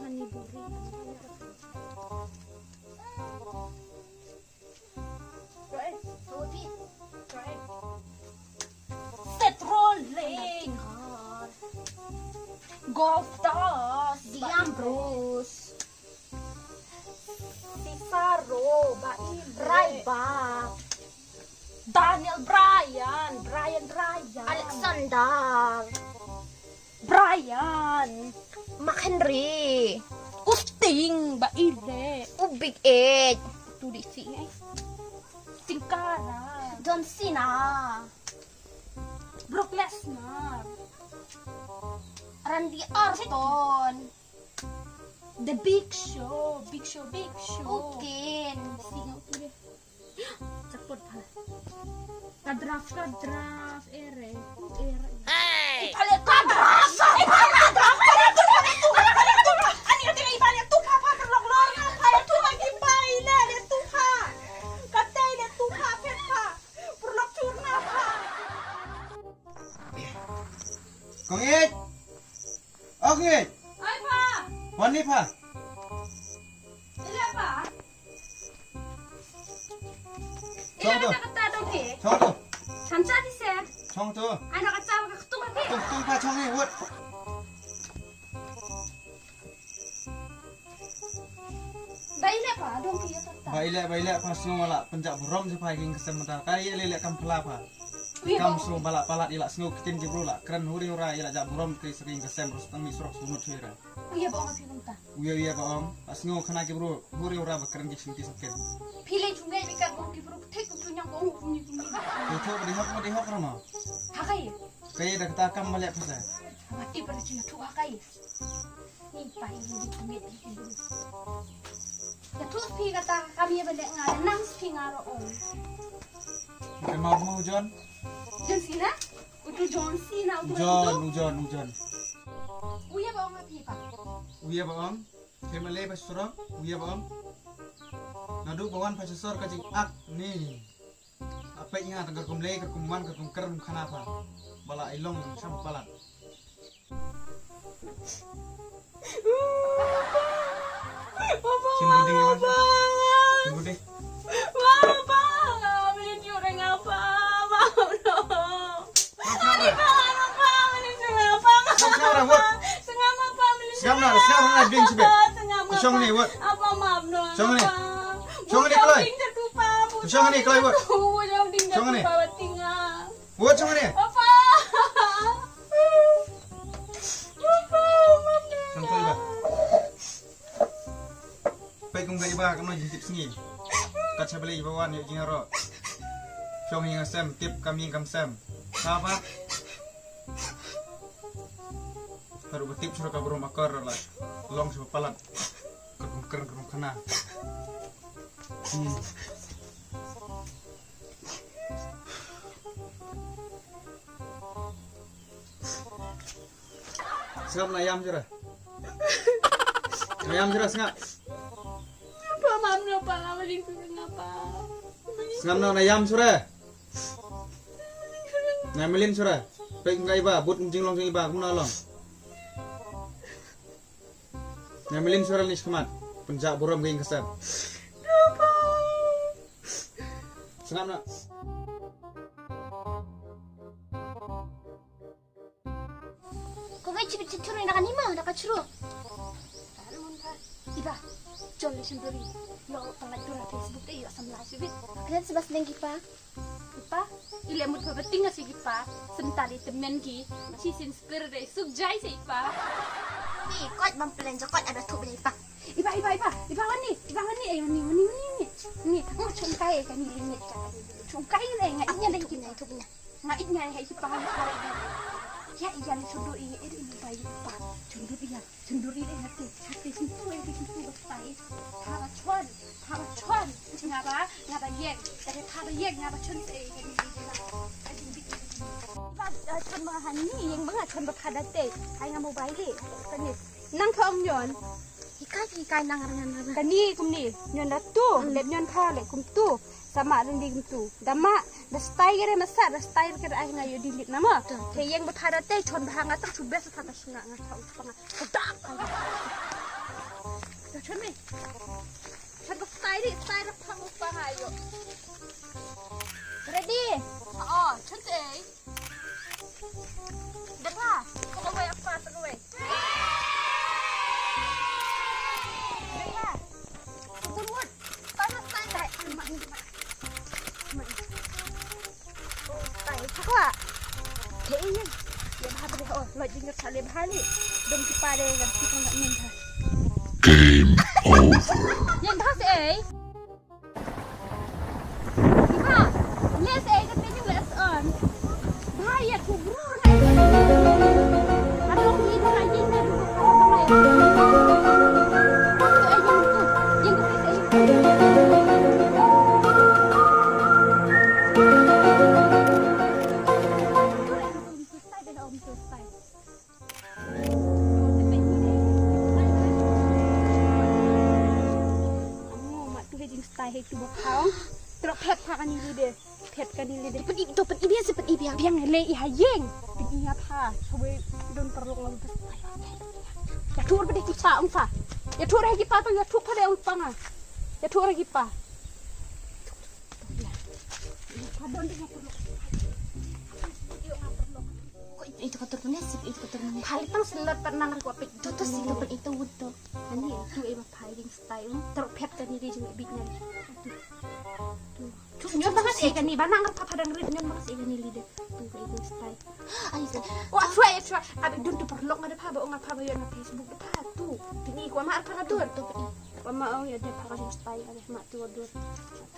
mani buri. Set rolling hard. Golf toss. Diambrus. Cesaro. Ryback. Daniel Bryan. Alexander. Bryan. McHenry. Usting. Baile. Big Ed. Tulis siya. Sin Cara. John Cena. Brock Lesnar. Randy Orton. The Big Show. Big Show. Ukin. Singaw tulis. Cepet pala. Kadraf. Ere. Hey! Ipalit kadraf! Kong It! Oh, Kong It! Ay pa! Wani pa! Ila pa? Chong Ila to! kata dong ke? Chong to! Samsati se? Chong to! Ano kata ka ketung ke? Tung pa chong ni wut! Baile pa dong ke ya kata. Bailek pa semua malak penjak burom siapa yang kesementar kaya lelek kam pelapa. Kam semua balak palat ilak senguk kitin jibru lak keren huri ura ilak jak burom ke sering kesem terus tang misurok sunut sira. Uya ba nga pinunta. Uya ba om pas senguk kena jibru huri ura bakeren kisinti sakit. Pilih 중에 비kat mo ki bro tek punya ko punya. Itu dihok rama. Hakai. Kaya dah kata kam malak pasal. Mati pada cina tu hakai. Ni pa ini di tumit di bro. Ya terus pi kata kami balik ngada nang pi ngaro om. Mau John? John Cena? Utu John Cena utu. John. Uya ba nga pi pa. Uya ba om? Kemale pas surok? Uya ba om? Nadu bawan pas sor kajing ak ni. Apa ingat agar kumle kerkuman kerkum kenapa? Bala ilong sam balat. Cimbudi apa? Cimbudi. Apa? Beli curang apa? Sekarang ding sebe. Song ni wat. Apa maaf no? Song ni. Song ni kelai. Song ni kelai wat. Song ni. Wat song ni. Apa? Song tu ba. Pai kung gai ba kamu jintip sengi. Kaca beli bawan ya jingaro. Song yang sem tip kami kam sem. Apa? Baru betip suruh kabur makar lah. Long sama palat. Kerung kena. Sengap na ayam jura. Ayam jura sengap. Apa maaf no pa? Beli curang apa? Sengap na ayam sura. Ngamelin sura. Pek ngai ba, but njing long sing iba kumna long. Ngamelin sura nis kemat. Penjak buram ging kesep. Sengap na. Kung ay chipit-chipit na kanima, nakachuro. Iba, John Legendary. Yo, tangad ko na Facebook tayo, asam na sibit. Kaya sebas lagi pa. Ipa, ilemut babating nga sige pa. Sentali temen ki, sisin spirit ay sugjay sa ipa. Ni, kot mampelan kot ada tu beli pa. Iba wani, ay wani. Ni, ang chungkay ka ni chungkay na nga Apa inya yang na tu beli tu punya? nga inya ay ipa nga ya iyan sundo ini bayi pa. Sundur ini hati sentuh bestai. Tara chuan. Ngaba yek. Tapi tara yek ngaba chun say gini. Chun mga hani yang mga chun bakadate. Ay nga mobile. Kani nang thong yon. Ikai nangarangan. Kani kumni nyon datu lep nyon thale kum tu sama rendi kum tu. Dama dastai gere masa dastai kere ay nga yo dilit nama. Te yang bakadate chun bahanga tak chubes ta ta sunga nga thau panga. Dak. Dah cuan ni. Cuan ke style ni, style rapang upang ayo. Ready? Oh, cuan tu eh. Dah lah. Kau boleh apa tu boleh? Dah lah. Turun. Tanah style dah. Mak ni. Oh, style cakap. Thế nhưng dia bahasa dia oh lo jingat sale bahali dom ki pare gan ki kan nyen tha game over yang das eh Iba les eh kan ni les on bahaya ku bro kalau ni kan jing na dulu itu bakal terus pet kan ini deh pet kan ini deh peti itu peti biasa peti biang le i hayeng peti apa coba don perlu ngelus ya tur pada kita umfa ya tur lagi pa tuh ya tur pada umfa ya tur lagi pa padon dia perlu Itu kotor menesip, itu kotor menesip. Halitang selot pernah aku apit Itu tuh sih tempat itu wudo. Ani itu ema hiding style terus pet kan ini juga bitnya. Tuh. Nyo banget kan ni banang apa pada ngerit nyo banget kan ni lidah. Tuh hiding style. Ay, Wah, try. Abi dun tu perlu ngada pa ba ngapa ba yon Facebook pa tu. Tini ko ma pa dur tu. Pa ma ya de pa hiding style ada mak tu dur.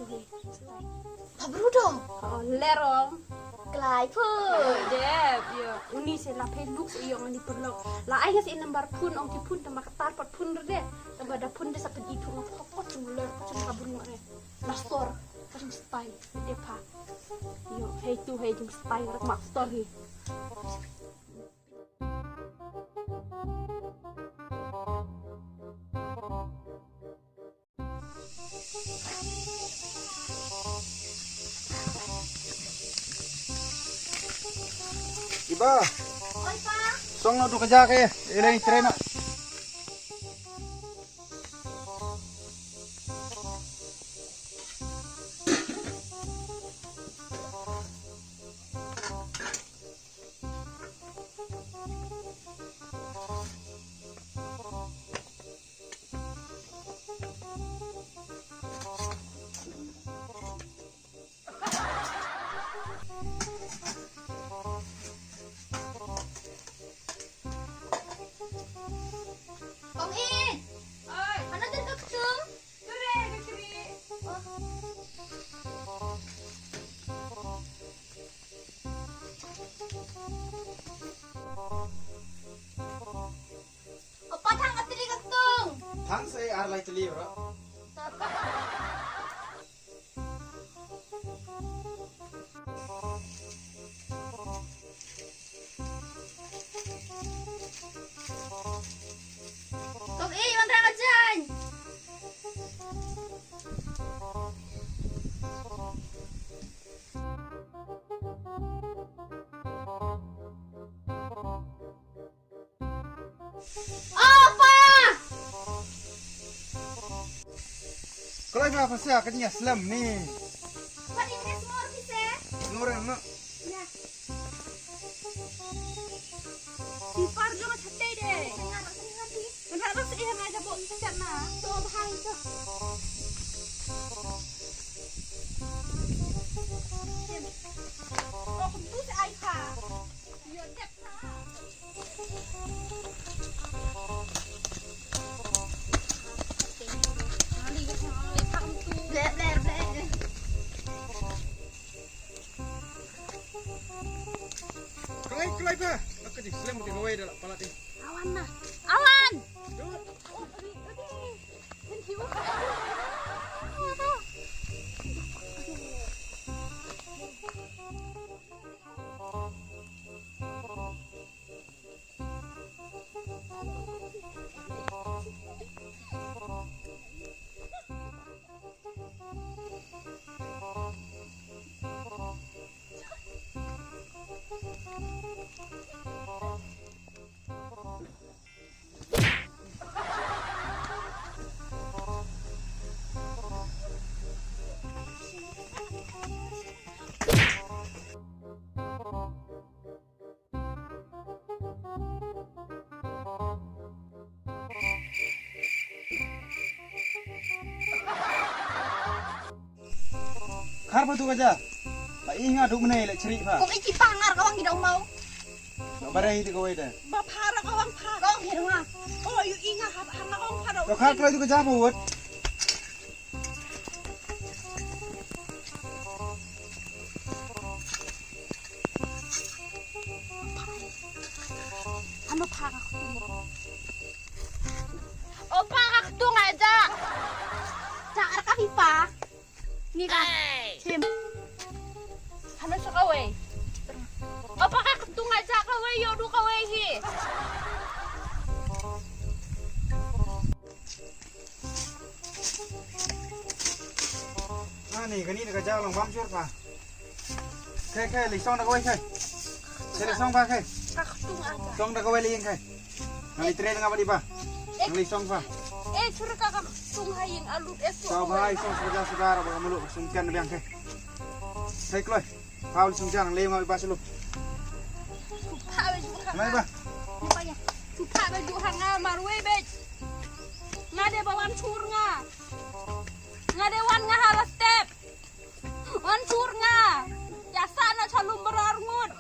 Tu he style. Pabrudo. Oh, lerong. Kelai pun. Dep, ya. Uni se la Facebook se yo ngani perlu. La ai ngas in number pun ong ti pun tambah ketar pot pun de. Tambah da pun de sapet itu ngop pot ler pot kabun ngare. La store hiding style de pa. Yo, hey tu hiding style mak store he. Iba, Oi, pa. song na du kaja ke, ilay tren na. Kom in. Oi, Ano din kaktum? dure kiri. Opa thang atri kaktum. Thang say arlay tali bro. Kom in, man thang dyan. Opa! Kalau iba pasya kanya slam ni. Panindes mo, Orfise? Ngurang na. Ya. Di parjo ma chatte de. Benar bas dia ngaja bo chat na. To bahang to. Oh, tu se ai pa. Yo dep na. Ali ke ali pang tu. Ble, ble, ble. Kalau iba, aku jadi slam mungkin ngawai dalam pala ti. Awan na. Awan. Oh, adi. Thank you. Har pa tu kaja. Tak ingat duk menai lek cerik pa. Kau isi pangar kau tidak mau. Kau barai itu kau itu. Ba para kawang pa. Kau hidup mah. Oh, you ingat hanga kawang pa daw. Kau khak lah itu kaja buat. Ano para ko mo? Oh pangar tu aja. Cakar kaki pa. Ni kan. Sim. Ano sa kaway? Oh pangar tu aja kau yo du kau hi. Ah ni kan ini kaja lang bam jur pa. Kai li song dah kau kai. Sele song pa kai. Kaktung aja. Song dah kau liing kai. Nali train ngapa di pa. Nali song pa. Sure kaktung haying alut eso. Kau bahai song saja saudara baga meluk sungkian biang kai. Kai kloi. Paul sungkian lei ngapa pas lu. Supa baju hanga. Mai ba. Apa ya? Supa baju hanga marwe bej. Ngade bawan sur nga. Ngade wan nga hala step. Wan sur nga. Ya sana chalum berarngut.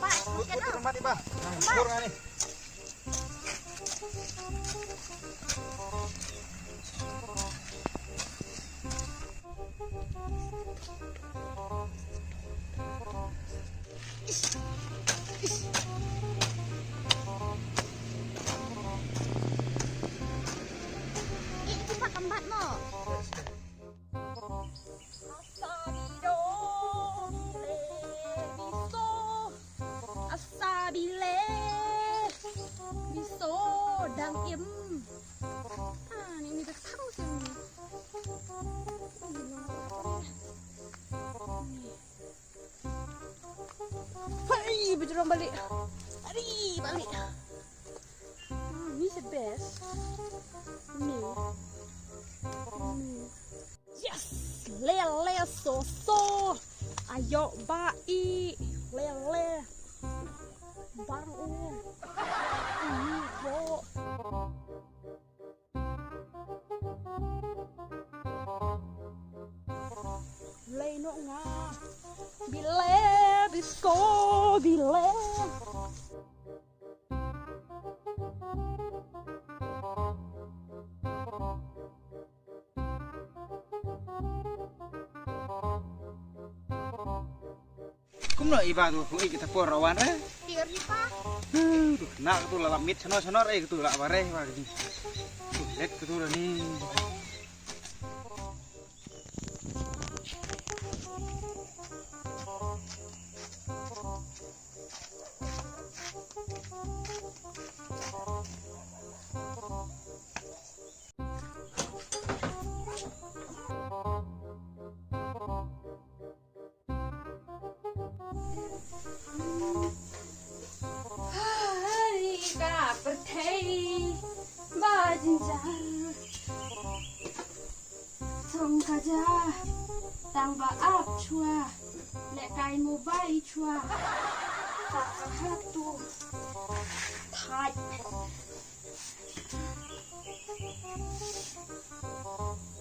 Pak, Putar tempat di ba. Sur nga ni. itu pak kembat mo. Asabile biso dang im ini dah tahu sih ini berjuang balik balik ini the best ini yes lele so ayo baik lele baru ini bro leno nga bile bisko bile Kumno iba tu ku kita por rawan re. Tiur ni pak. Tuh, nak tu lamit sonor tu lak bare ba gini. Tuh, let tu ni. Hari ka perthei bajinjar song kaja tang ba ap chua le kai mo bai chua ta ka tu thai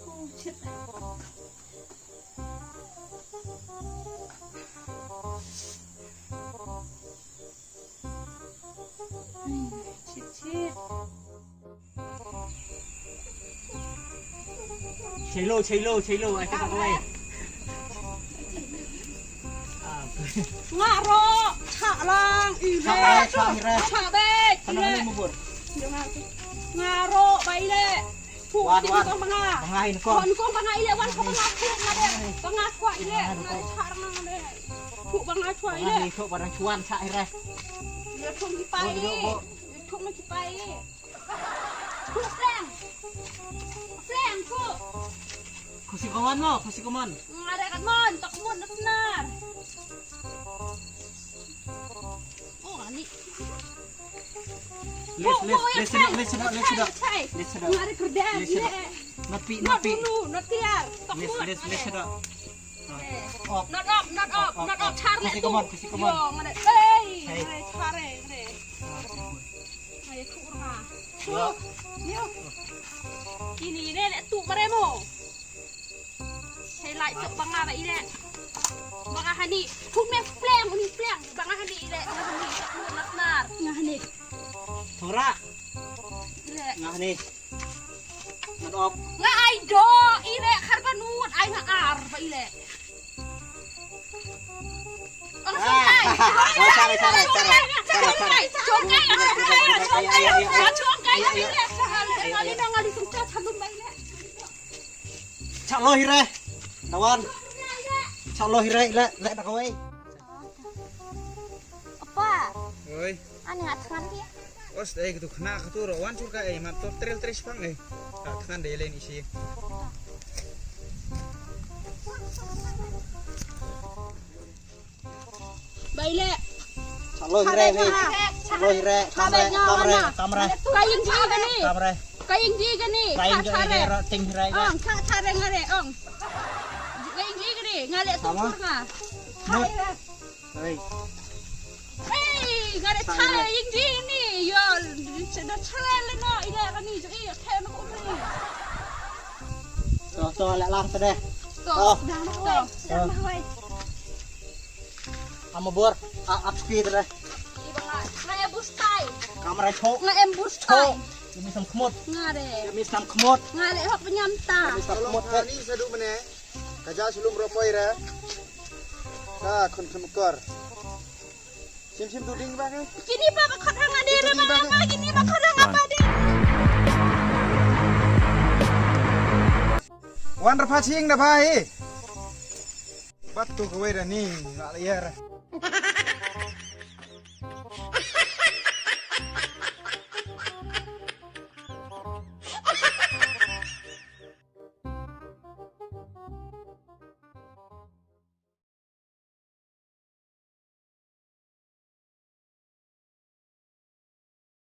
oh shit shit Chạy lô ai cái này ngaro cha lang ile cha be ile ngaro bai le pu ti ko manga ngain kon ko manga ile wan ko manga pu ngade manga kwa ile cha rang ngade pu manga kwa ile đi thuộc vào đằng chuan chạy ra ile thung ki pai thung ki pai pu fleng pu Kusi kaman mo ngade kan mon tak mon benar oh ani let's ngade kerja ile not not dulu not tiar tak mon let's not up char le tu Kusi kaman yo ngade ei ngade chare ngade deh tuh rumah. Tuh, ini deh tuh meremo. Saya like sok bangga ba ini. Bangga hani, pun me pleng, bangga hani ini, nak. Ngah ni. Tora. Ile. Nah nih. Madop. Nga ay do, ile karba nuot ay nga ar ba ile. Ang sungay. Chak lo hire. Lawan. Chak lo hire le dak kowe. Apa? Oi. Ani ngat kan dia. Os dai gitu kena tu rawan surka mat top trail tres pang kan dai lain isi. Baile. Chak lo hire nih. Chak lo hire. Kamera. Kayin ji gani. Kamera. Kayin ji gani. Kain jo hire ting hire ga. Ong, cara ngare ong. Kayin ji gani. Ngale tukur nga. Mut. Hei. Hey, ngare cara yin ji ni. Yo, sudah cara le no. Ile gani jo iya kena ko ni. To lek lang teh. Tuh, dah no. Amo bor up speed teh. Nga embus tay. Kamera chok. Nga embus tay. Ini sam kemot. Ngare. Ini sam kemot. Ngare hok penyamta. Ini sam kemot. Ni sadu mene. Kaja sulung ropoi ra. Ka kon kor. Sim tu ding bang. Kini pa bakhat hang ade re mama. Kini bakhat hang apa de. Wan ra phaching da bhai. Bat tu kowe ra ni la ya ra.